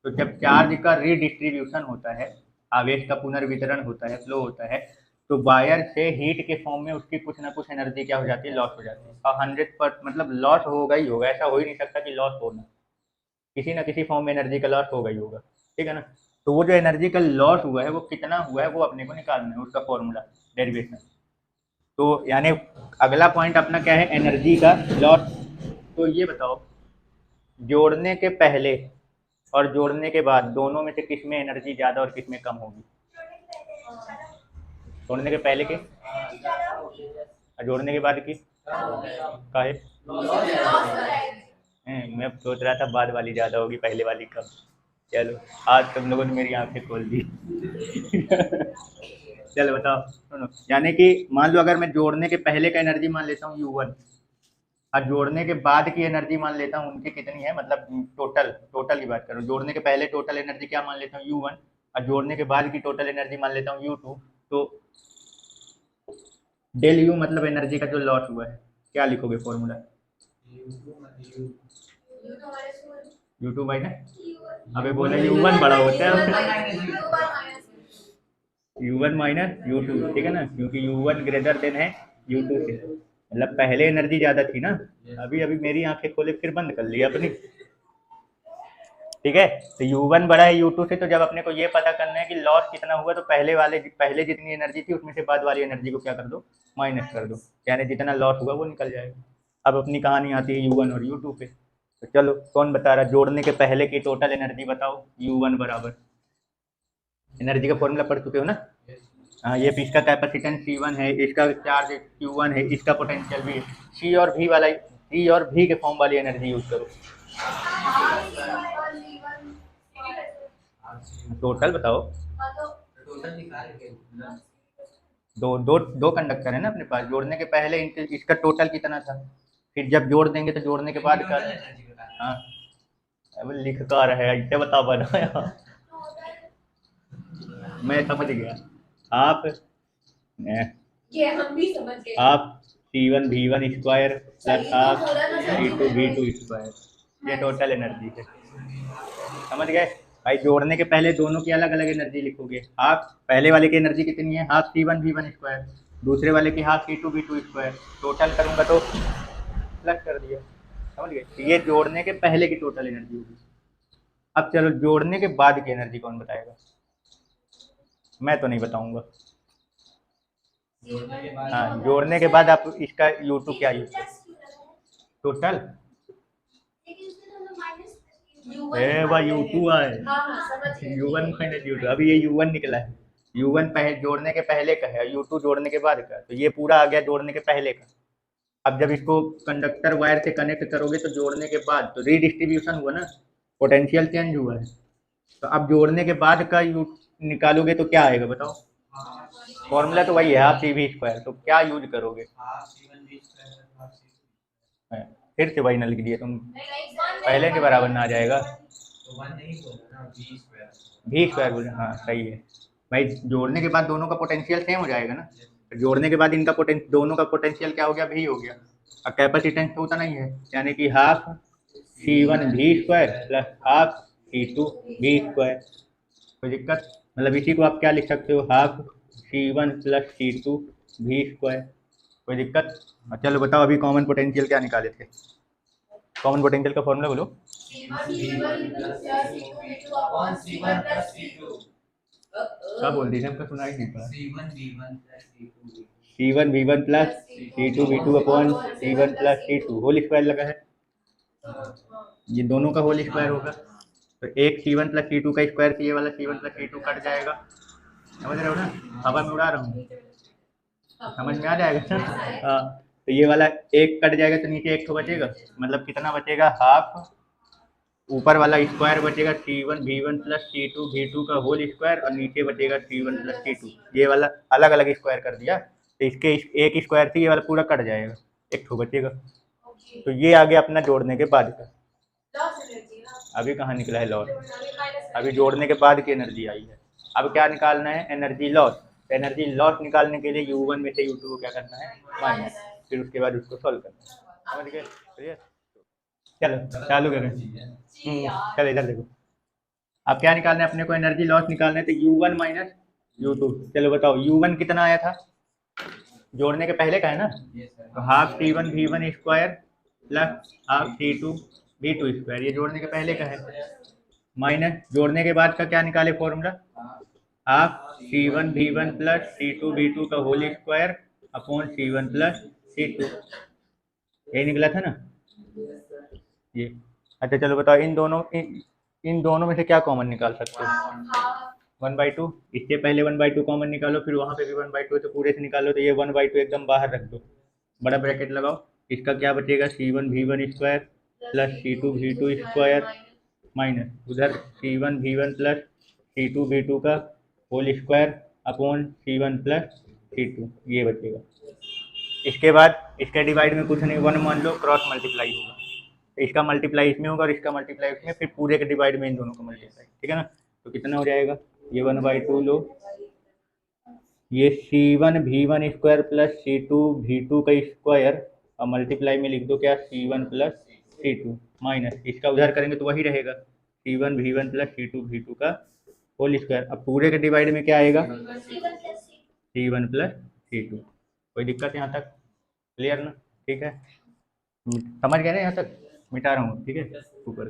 तो जब चार्ज का रीडिस्ट्रीब्यूशन होता है, आवेश का पुनर्वितरण होता है, फ्लो होता है, तो वायर से हीट के फॉर्म में उसकी कुछ ना कुछ एनर्जी क्या हो जाती है, लॉस हो जाती है। और 100% मतलब लॉस होगा ही होगा, ऐसा हो ही नहीं सकता कि लॉस हो ना, किसी ना किसी फॉर्म में एनर्जी का लॉस होगा ही होगा, ठीक है ना। तो वो जो एनर्जी का लॉस हुआ है वो कितना हुआ है वो अपने को निकालना है, उसका फॉर्मूला डेरिवेशन। तो यानी अगला पॉइंट अपना क्या है, एनर्जी का लॉस। तो ये बताओ, जोड़ने के पहले और जोड़ने के बाद दोनों में से किस में एनर्जी ज़्यादा और किस में कम होगी? जोड़ने के पहले की और जोड़ने के बाद की काहे? मैं सोच रहा था बाद वाली ज़्यादा होगी, पहले वाली कम। चलो, आज तुम लोगों ने मेरी आंखें खोल दी। चलो बताओ, सुनो, यानी कि मान लो अगर मैं जोड़ने के पहले का एनर्जी मान लेता हूँ U1 और जोड़ने के बाद की एनर्जी मान लेता हूँ उनकी कितनी है, मतलब टोटल की बात करूँ, जोड़ने के पहले टोटल एनर्जी क्या मान लेता हूँ U1 और जोड़ने के बाद की टोटल एनर्जी मान लेता हूँ U2, तो डेल U मतलब एनर्जी का जो लॉस हुआ है, क्या लिखोगे फॉर्मूला? U2 माइनस, अबे बोला U1 बड़ा होता है, U1 माइनस U2, ठीक है ना, क्योंकि U1 ग्रेटर देन है U2 से, मतलब पहले एनर्जी ज़्यादा थी ना, अभी अभी मेरी आंखें खोले फिर बंद कर ली अपनी, ठीक है। तो U1 बड़ा है U2 से, तो जब अपने को ये पता करना है कि लॉस कितना हुआ, तो पहले जितनी एनर्जी थी उसमें से बाद वाली एनर्जी को क्या कर दो, माइनस कर दो, यानी जितना लॉस हुआ वो निकल जाएगा। अब अपनी कहानी आती है U1 और U2 पे। तो चलो, कौन बता रहा, जोड़ने के पहले की टोटल एनर्जी बताओ। U1 बराबर, एनर्जी का फॉर्मूला पढ़ चुके हो ना? हाँ, ये इसका कैपेसिटेंस C1 है, इसका चार्ज Q1 है, इसका पोटेंशियल भी है। C और V के फॉर्म वाली एनर्जी यूज करो। टोटल बताओ, दो कंडक्टर है ना अपने पास, जोड़ने के पहले इसका टोटल कितना था, फिर जब जोड़ देंगे तो जोड़ने के बाद का, हाँ अब लिख का रहा है, ऐसे बता बना यार, मैं समझ गया। आप ये हम भी समझ गए। आप C1 V1 स्क्वायर प्लस आप C2 V2 स्क्वायर, ये टोटल एनर्जी है, समझ गए भाई। जोड़ने के पहले दोनों की अलग अलग एनर्जी लिखोगे, हाफ पहले वाले की एनर्जी कितनी है, हाफ C1 V1 स्क्वायर, दूसरे वाले की half C2 V2 square, total करूंगा तो प्लस कर दिया, समझ गए। ये जोड़ने के पहले की टोटल एनर्जी होगी। अब चलो, जोड़ने के बाद की एनर्जी कौन बताएगा? मैं तो नहीं बताऊंगा। हाँ, जोड़ने के बाद आप इसका U2 क्या यूज कर, टोटल U2 आए, U1 माइनस U2, अभी ये U1 निकला है, U1 पहले जोड़ने के पहले का है, U2 जोड़ने के बाद का, तो ये पूरा आ गया जोड़ने के पहले का। अब जब इसको कंडक्टर वायर से कनेक्ट करोगे तो जोड़ने के बाद तो रीडिस्ट्रीब्यूशन हुआ ना, पोटेंशियल चेंज हुआ है, तो अब जोड़ने के बाद का निकालोगे तो क्या आएगा बताओ? फॉर्मूला तो वही है, हाफ CV स्क्वायर, तो क्या यूज करोगे? फिर से वही ना लिख दिए तुम, पहले के बराबर ना आ जाएगा, V स्क्वायर बोले, हाँ सही है भाई। जोड़ने के बाद दोनों का पोटेंशियल सेम हो जाएगा ना, तो जोड़ने के बाद इनका दोनों का पोटेंशियल क्या हो गया, V हो गया, और कैपेसिटेंस तो उतना ही है, यानी कि half C1 V square plus half C2 V square. कोई दिक्कत? मतलब इसी को आप क्या लिख सकते हो, half C1 plus C2 V square. कोई दिक्कत? चलो बताओ, अभी कॉमन पोटेंशियल क्या निकाले थे, कॉमन पोटेंशियल का फॉर्मूला बोलो। क्या बोल दी आपका सुनाई नहीं पड़ा। C1 V1 plus C2 V2 upon C1 plus C2 whole square लगा है, ये दोनों का होल स्क्वायर होगा, तो एक C1 प्लस C2 का स्क्वायर, ये वाला C1 प्लस C2 कट जाएगा, समझ रहे हो ना, हवा में उड़ा रहा हूँ, समझ में आ जाएगा। हाँ, तो ये वाला एक कट जाएगा तो नीचे एक तो बचेगा, मतलब कितना बचेगा, हाफ ऊपर वाला स्क्वायर बचेगा C1 V1 plus C2 V2 का होल स्क्वायर, और नीचे बचेगा C1 प्लस C2, ये वाला अलग अलग स्क्वायर कर दिया, तो इसके एक स्क्वायर से ये वाला पूरा कट जाएगा, एक तो बचेगा। तो ये आ गया अपना जोड़ने के बाद का, अभी कहाँ निकला है लॉस, अभी जोड़ने के बाद की एनर्जी आई है। अब क्या निकालना है, एनर्जी लॉस। एनर्जी लॉस निकालने के लिए U1 में से U2 को क्या करना है, माइनस, फिर उसके बाद उसको सॉल्व करना है। समझ गए, क्लियर? चलो चालू करें। चलो इधर देखो, अब क्या निकालना है अपने को, एनर्जी लॉस निकालना है, तो U1 माइनस U2। चलो बताओ U1 कितना आया था, जोड़ने के पहले का है ना, तो half C1 V1 square plus half C2 V2 square, ये जोड़ने के पहले का है, माइनस जोड़ने के बाद का क्या निकाले formula, half C1 V1 plus C2 V2 का whole square upon C1 plus C2, यही निकला था ना ये। अच्छा चलो बताओ इन दोनों में से क्या कॉमन निकाल सकते हो, 1/2, इससे पहले 1/2 कॉमन निकालो, फिर वहाँ पे भी 1/2 तो पूरे से निकालो, तो ये 1/2 एकदम बाहर रख दो, बड़ा ब्रैकेट लगाओ, इसका क्या बचेगा, C1 V1 square plus C2 V2 square minus उधर C1 V1 plus C2 V2 का whole square upon C1 plus C2, ये बचेगा। इसके बाद इसके डिवाइड में कुछ नहीं, 1 मान लो, क्रॉस मल्टीप्लाई होगा, इसका मल्टीप्लाई इसमें होगा और इसका मल्टीप्लाई इसमें, फिर पूरे के डिवाइड में इन दोनों का मल्टीप्लाई, ठीक है ना। तो कितना हो जाएगा, ये 1/2 लो, ये C1 V1 square plus C2 V2 का स्क्वायर, और मल्टीप्लाई में लिख दो क्या, C1 प्लस C2 माइनस, इसका उधार करेंगे तो वही रहेगा, C1 V1 plus C2 V2 का होल स्क्वायर। अब पूरे के डिवाइड में क्या आएगा, C1 प्लस C2। कोई दिक्कत यहाँ तक, क्लियर ना, ठीक है, समझ गए ना यहाँ तक, मिटा रहा हूँ, ठीक है ऊपर।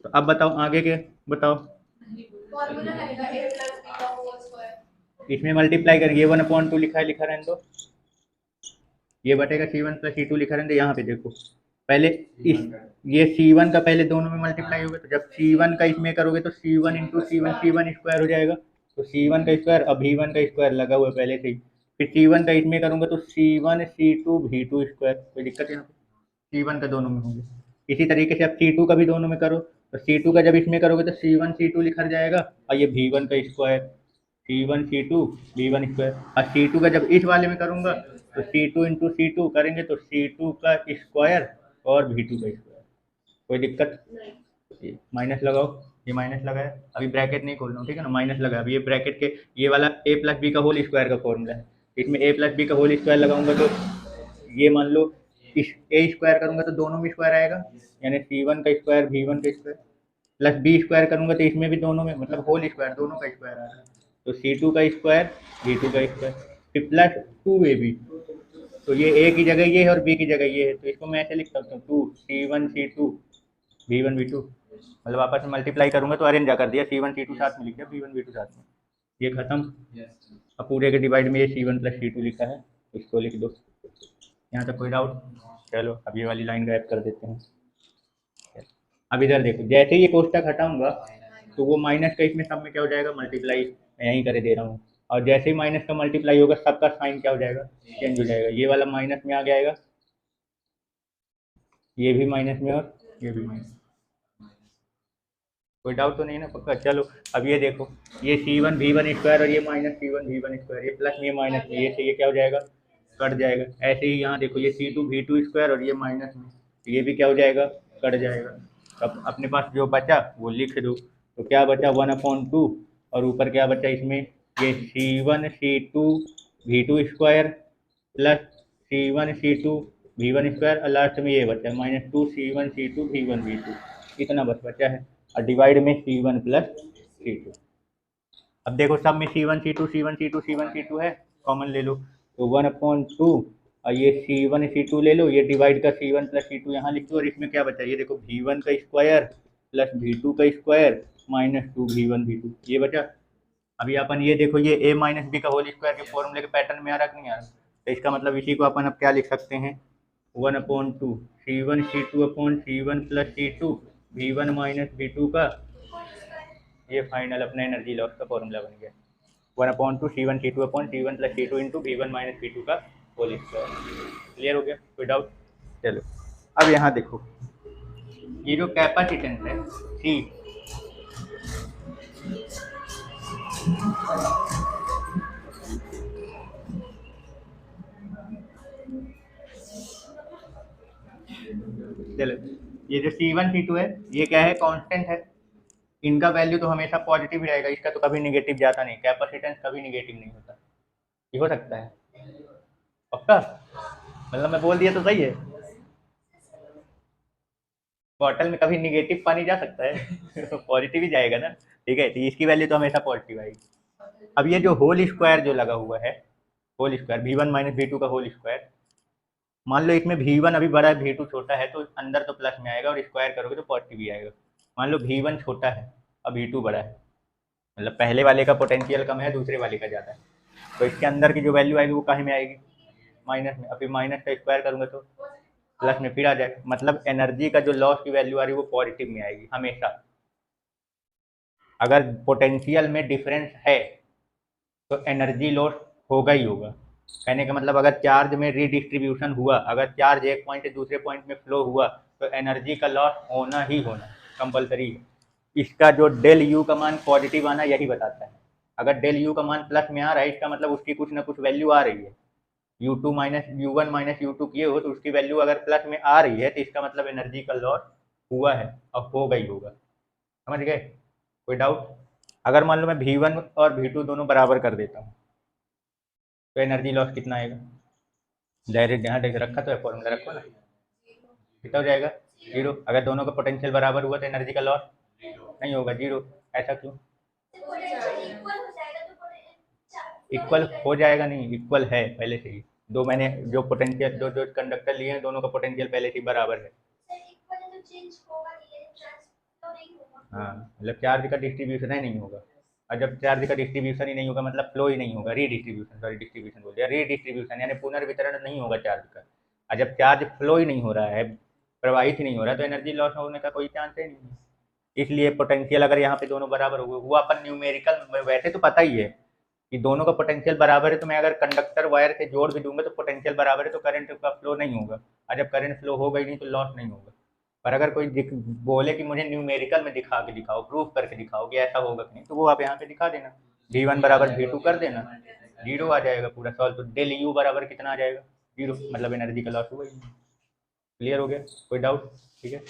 तो अब बताओ आगे के, बताओ इसमें मल्टीप्लाई करेंगे, ये 1/2 लिखा है, लिखा रहने दो, ये बटेगा C1 प्लस C2 लिखा रहने दो। यहाँ पे देखो पहले इस ये C1 का पहले दोनों में मल्टीप्लाई होगा, तो जब C1 का इसमें करोगे तो C1 इंटू C1 स्क्वायर हो जाएगा, तो C1 का स्क्वायर, अब V1 का स्क्वायर लगा हुआ है पहले से ही, फिर C1 का इसमें करूँगा तो C1 C2 V2 स्क्वायर, कोई दिक्कत यहाँ पे, C1 का दोनों में होंगे। इसी तरीके से अब C2 का भी दोनों में करो, तो C2 का जब इसमें करोगे तो C1 C2 लिखा जाएगा, और ये V1 का square, C1 C2 V1 square, और C2 का जब इस वाले में करूँगा तो C2 इंटू C2 करेंगे तो C2 का स्क्वायर और V2 का स्क्वायर, कोई दिक्कत, माइनस लगाओ, ये माइनस लगाया, अभी ब्रैकेट नहीं खोल रहा हूँ, ठीक है ना, माइनस लगा, अभी ये ब्रैकेट के ये वाला a प्लस बी का होल स्क्वायर का फॉर्मूला है, इसमें a प्लस बी का होल स्क्वायर लगाऊंगा तो ये मान लो इस a स्क्वायर करूंगा तो दोनों में स्क्वायर आएगा, यानी C1 का स्क्वायर V1 का स्क्वायर, प्लस b स्क्वायर करूंगा तो इसमें भी दोनों में, मतलब होल स्क्वायर दोनों का स्क्वायर आ रहा है, तो C2 का स्क्वायर V2 का स्क्वायर, फिर प्लस 2ab, तो ये a की जगह ये है और b की जगह ये है, तो इसको मैं ऐसे लिख सकता हूँ 2 C1 C2 V1 V2, मतलब आपस में मल्टीप्लाई करूंगा तो अरेंज कर दिया, C1 C2 साथ में लिख दिया, V1 V2 साथ में, ये खत्म। अब पूरे के डिवाइड में ये C1 प्लस C2 लिखा है, इसको लिख दो। यहाँ तक कोई डाउट? चलो अब ये वाली लाइन गायब कर देते हैं। अब इधर देखो, जैसे ही ये कोष्टक हटाऊंगा तो वो माइनस का इसमें सब में क्या हो जाएगा, मल्टीप्लाई, मैं यहीं कर दे रहा हूँ, और जैसे ही माइनस का मल्टीप्लाई होगा सबका साइन क्या हो जाएगा, चेंज हो जाएगा, ये वाला माइनस में आ जाएगा, ये भी माइनस में और ये भी माइनस। कोई डाउट तो नहीं ना, पक्का? चलो अब ये देखो, ये C1 V1 स्क्वायर और ये माइनस C1 V1 स्क्वायर, ये प्लस में, ये माइनस में, ये से ये क्या हो जाएगा, कट जाएगा। ऐसे ही यहाँ देखो, ये C2 V2 स्क्वायर और ये माइनस में, ये भी क्या हो जाएगा, कट जाएगा। अब अपने पास जो बचा वो लिख दो, तो क्या बचा 1/2, और ऊपर क्या बचा इसमें, ये C1 C2 V2 square plus C1 C2 V1 square, और लास्ट में ये बचा -2 C1 C2 V1 V2, इतना बस बचा है, और डिवाइड में C1 प्लस C2। अब देखो सब में C1 C2 C1 C2 C1 C2 है, कॉमन ले लो, तो 1/2, और ये C1 C2 ले लो, ये डिवाइड का C1 प्लस C2 यहाँ लिख दो, और इसमें क्या बचा, ये देखो V1 का स्क्वायर प्लस V2 का स्क्वायर -2 V1 V2, ये बचा। अभी अपन ये देखो, ये a माइनस बी का होल स्क्वायर के फॉर्मूले के पैटर्न में आ रहा कि नहीं आ रहा, तो इसका मतलब इसी को अपन अब क्या लिख सकते हैं, 1/2 C1 C2 upon C1 plus C2 V1 minus V2 का, ये फाइनल अपना एनर्जी लॉस का फॉर्मूला बन गया, 1/2 C1 C2 upon C1 plus C2 into V1 minus V2 का होल स्क्वायर। क्लियर हो गया, कोई डाउट? चलो अब यहाँ देखो, ये जो कैपेसिटेंस है C, चलो ये जो C1 C2 है ये क्या है, कांस्टेंट है, इनका वैल्यू तो हमेशा पॉजिटिव ही रहेगा, इसका तो कभी निगेटिव जाता नहीं, कैपेसिटेंस कभी निगेटिव नहीं होता। ये हो सकता है पक्का, मतलब मैं बोल दिया तो सही है, बॉटल में कभी निगेटिव पानी जा सकता है तो पॉजिटिव ही जाएगा ना, ठीक है, तो इसकी वैल्यू तो हमेशा पॉजिटिव आएगी। अब ये जो होल स्क्वायर जो लगा हुआ है, whole square V1 minus V2 का होल स्क्वायर, मान लो इसमें V1 अभी बड़ा है V2 छोटा है, तो अंदर तो प्लस में आएगा और स्क्वायर करोगे तो पॉजिटिव ही आएगा। मान लो V1 छोटा है और V2 बड़ा है, मतलब पहले वाले का पोटेंशियल कम है, दूसरे वाले का ज़्यादा है, तो इसके अंदर की जो वैल्यू आएगी वो काहे में आएगी, माइनस में। अभी माइनस का स्क्वायर करूँगा तो प्लस में फिर आ जाएगा, मतलब एनर्जी का जो लॉस की वैल्यू आ रही है वो पॉजिटिव में आएगी हमेशा। अगर पोटेंशियल में डिफरेंस है तो एनर्जी लॉस होगा ही होगा। कहने का मतलब अगर चार्ज में रीडिस्ट्रीब्यूशन हुआ, अगर चार्ज एक पॉइंट से दूसरे पॉइंट में फ्लो हुआ तो एनर्जी का लॉस होना ही होना कंपलसरी है। इसका जो डेल यू का मान पॉजिटिव आना यही बताता है। अगर डेल यू का मान प्लस में आ रहा है इसका मतलब उसकी कुछ ना कुछ वैल्यू आ रही है। U2 minus U1 minus U2 किए हो तो उसकी वैल्यू अगर प्लस में आ रही है तो इसका मतलब एनर्जी का लॉस हुआ है और होगा ही होगा। समझ गए? कोई डाउट? अगर मान लो मैं V1 और V2 दोनों बराबर कर देता हूँ तो एनर्जी लॉस कितना आएगा? डायरेक्ट यहाँ देख रखा तो है, फॉर्मूला रखो ना, कितना हो जाएगा? 0। अगर दोनों का पोटेंशियल बराबर हुआ तो एनर्जी का लॉस नहीं होगा, 0। ऐसा क्यों? इक्वल हो जाएगा नहीं, इक्वल है पहले से ही। दो मैंने जो पोटेंशियल जो जो कंडक्टर लिए हैं दोनों का पोटेंशियल पहले से ही बराबर है। हाँ, मतलब चार्ज का डिस्ट्रीब्यूशन ही नहीं होगा, और जब चार्ज का डिस्ट्रीब्यूशन ही नहीं होगा मतलब फ्लो ही नहीं होगा, रीडिस्ट्रीब्यूशन, सॉरी डिस्ट्रीब्यूशन बोल दिया, रीडिस्ट्रीब्यूशन यानी पुनर्वितरण नहीं होगा चार्ज का। और जब चार्ज फ्लो ही नहीं हो रहा है, प्रवाहित ही नहीं हो रहा है, तो एनर्जी लॉस होने का कोई चांस ही नहीं है। इसलिए पोटेंशियल अगर यहाँ पे दोनों बराबर हो हुआ, अपन न्यूमेरिकल वैसे तो पता ही है कि दोनों का पोटेंशियल बराबर है, तो मैं अगर कंडक्टर वायर से जोड़ भी दूंगा तो पोटेंशियल बराबर है तो करंट का फ्लो नहीं होगा, और जब करंट फ्लो होगा ही नहीं तो लॉस नहीं होगा। पर अगर कोई बोले कि मुझे न्यूमेरिकल में दिखा के दिखाओ, प्रूफ करके दिखाओ कि ऐसा होगा कि नहीं, तो वो आप यहाँ पे दिखा देना, V1 बराबर V2 कर देना, 0 आ जाएगा पूरा सॉल्व। तो डेल यू बराबर कितना आ जाएगा? 0, मतलब एनर्जी का लॉस हुआ ही नहीं। क्लियर हो गया? कोई डाउट? ठीक है।